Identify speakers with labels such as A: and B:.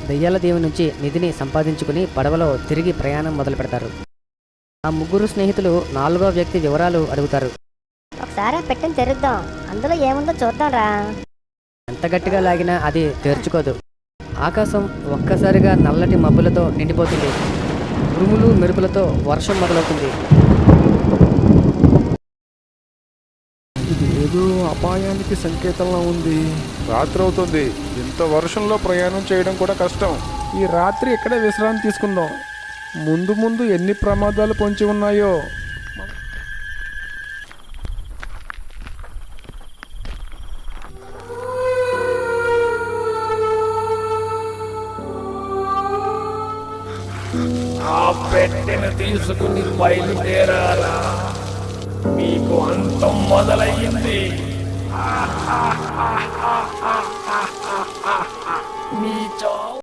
A: దెయ్యాల దీవి నుంచి నిధిని సంపాదించుకుని పడవలో తిరిగి ప్రయాణం మొదలు పెడతారు. ఆ ముగ్గురు స్నేహితులు 4వ వ్యక్తి వివరాలు అడుగుతారు.
B: ఒకసారి ఆ పెట్టెని తెరుద్దాం, అందులో ఏముందో చూద్దాంరా.
A: ఎంత గట్టిగా లాగినా అది తెరుచుకోదు. ఆకాశం ఒక్కసారిగా నల్లటి మబ్బులతో నిండిపోతుంది. ఉరుములు మెరుపులతో వర్షం మొదలవుతుంది.
C: ఇది ఏదో అపాయానికి సంకేతంలా ఉంది.
D: రాత్రి అవుతుంది. ఇంత వర్షంలో ప్రయాణం చేయడం కూడా కష్టం.
C: ఈ రాత్రి ఇక్కడే విశ్రాంతి తీసుకుందాం. ముందు ముందు ఎన్ని ప్రమాదాలు పొంచి ఉన్నాయో.
E: ఆ పెట్టెను తీసుకుని బయలుదేరారా, మీకు అంతం మొదలయ్యింది. మీ